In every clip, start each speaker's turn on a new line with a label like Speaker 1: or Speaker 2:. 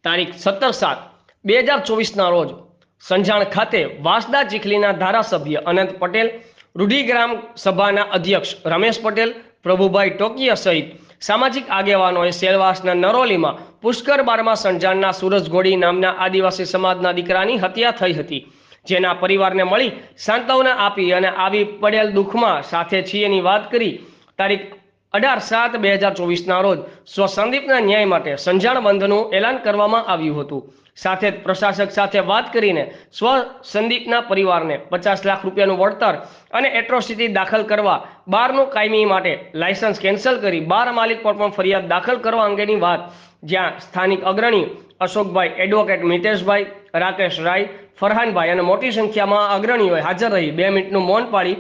Speaker 1: તારીખ 17/7/2024ના રોજ સંજાણ ખાતે વાસદા ચીખલીના ધારાસભ્ય અનંત પટેલ, રૂઢિગ્રામ સભાના અધ્યક્ષ રમેશ પટેલ, પ્રભુભાઈ ટોકિયા સહિત સામાજિક આગેવાનોએ સેલવાસના નરોલીમાં પુષ્કર બારમાં સંજાણના સુરજ ગોડી નામના આદિવાસી સમાજના દીકરાની હત્યા થઈ હતી, જેના પરિવારને મળી સાંત્વના આપી અને આવી પડેલ દુઃખમાં સાથે છીએની વાત કરી તારીખ 18/7/2024ના રોજ સ્વ સંદીપના ન્યાય માટે સંજાણ બંધનું એલાન કરવામાં આવ્યું હતું। સાથે જ પ્રશાસક સાથે વાત કરીને સ્વ સંદીપના પરિવારને 50 લાખ રૂપિયાનું વળતર અને એટ્રોસિટી દાખલ કરવા બારનું કાયમી માટે લાયસન્સ કેન્સલ કરી બાર માલિક પર પણ ફરિયાદ દાખલ કરવા અંગેની વાત, જ્યાં સ્થાનિક અગ્રણી અશોકભાઈ, એડવોકેટ મિતેશભાઈ, રાકેશ રાય, ફરહાનભાઈ અને મોટી સંખ્યામાં અગ્રણીઓએ હાજર રહી 2 મિનિટનું મૌન પાડી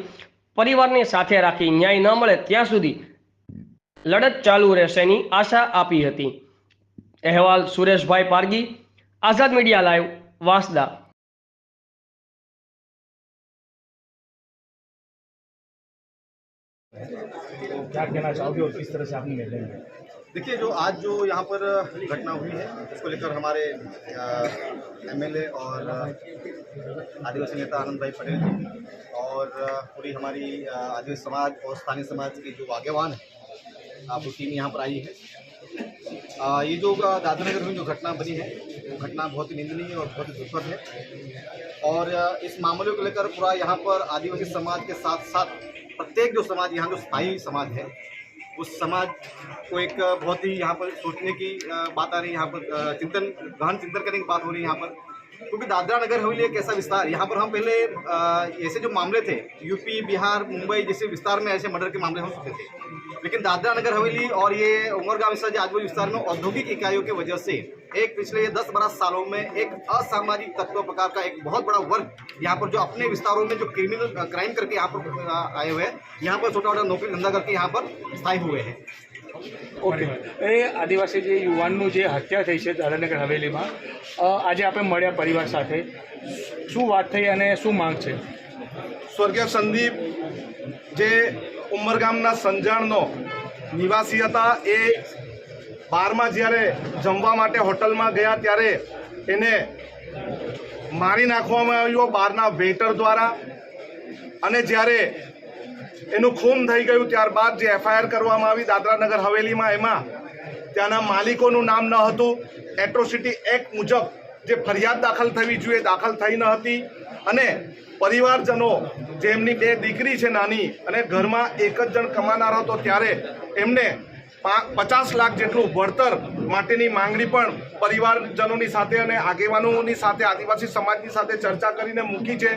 Speaker 1: પરિવારની સાથે રાખી ન્યાય ન મળે ત્યાં સુધી લડત ચાલુ રહેશેની આશા આપી હતી। અહેવાલ સુરેશભાઈ પારગી, आजाद मीडिया लाइव, वासदा।
Speaker 2: क्या कहना चाहोगे और किस तरह से आपने निर्णय लिया?
Speaker 3: देखिए, जो आज जो यहाँ पर घटना हुई है उसको लेकर हमारे एमएलए और आदिवासी नेता आनंद भाई पटेल जी और पूरी हमारी आदिवासी समाज और स्थानीय समाज की जो आगेवान है वो टीम यहाँ पर आई है। ये जो दादरानगर में जो घटना बनी है वो घटना बहुत ही निंदनीय और बहुत ही दुखद है और इस मामले को लेकर पूरा यहाँ पर आदिवासी समाज के साथ साथ प्रत्येक जो समाज यहाँ जो स्थायी समाज है उस समाज को एक बहुत ही यहाँ पर सोचने की बात आ रही है, यहाँ पर गहन चिंतन करने की बात हो रही है यहाँ पर, क्योंकि दादरा नगर हवेली एक ऐसा विस्तार, यहाँ पर हम पहले ऐसे जो मामले थे यूपी, बिहार, मुंबई जैसे विस्तार में ऐसे मर्डर के मामले हो चुके थे, लेकिन दादरा नगर हवेली और ये उमरगांव आजमगढ़ विस्तार में औद्योगिक इकाइयों की वजह से एक पिछले 10-12 सालों में एक असामाजिक तत्व प्रकार का एक बहुत बड़ा वर्ग यहाँ पर जो अपने विस्तारों में जो क्रिमिनल क्राइम करके यहाँ पर आए हुए हैं, यहाँ पर छोटा छोटा नौकरी धंधा करके यहाँ पर स्थायी हुए हैं।
Speaker 2: ओके, એ આદિવાસી જે યુવાનનું જે હત્યા થઈ છે દાદરાનગર હવેલીમાં, આજે આપણે મળ્યા પરિવાર સાથે, શું વાત થઈ અને શું માંગ છે?
Speaker 4: સ્વર્ગીય સંદીપ જે ઉમરગામના સંજાણનો નિવાસી હતા, એ બારમાં જ્યારે જમવા માટે હોટલમાં ગયા ત્યારે એને મારી નાખવામાં આવ્યો બારના વેટર દ્વારા, અને જ્યારે એનું ખૂન થઈ ગયું ત્યારબાદ જે એફઆઈઆર કરવામાં આવી દાદરાનગર હવેલીમાં, એમાં ત્યાંના માલિકોનું નામ ન હતું, એટ્રોસિટી એક્ટ મુજબ જે ફરિયાદ દાખલ થવી જોઈએ દાખલ થઈ ન હતી, અને પરિવારજનો જે એમની 2 દીકરી છે નાની અને ઘરમાં એક જ જણ કમાનાર હતો ત્યારે એમને 50 લાખ જેટલું વળતર માટેની માંગણી પણ પરિવારજનોની સાથે અને આગેવાનોની સાથે આદિવાસી સમાજની સાથે ચર્ચા કરીને મૂકી છે।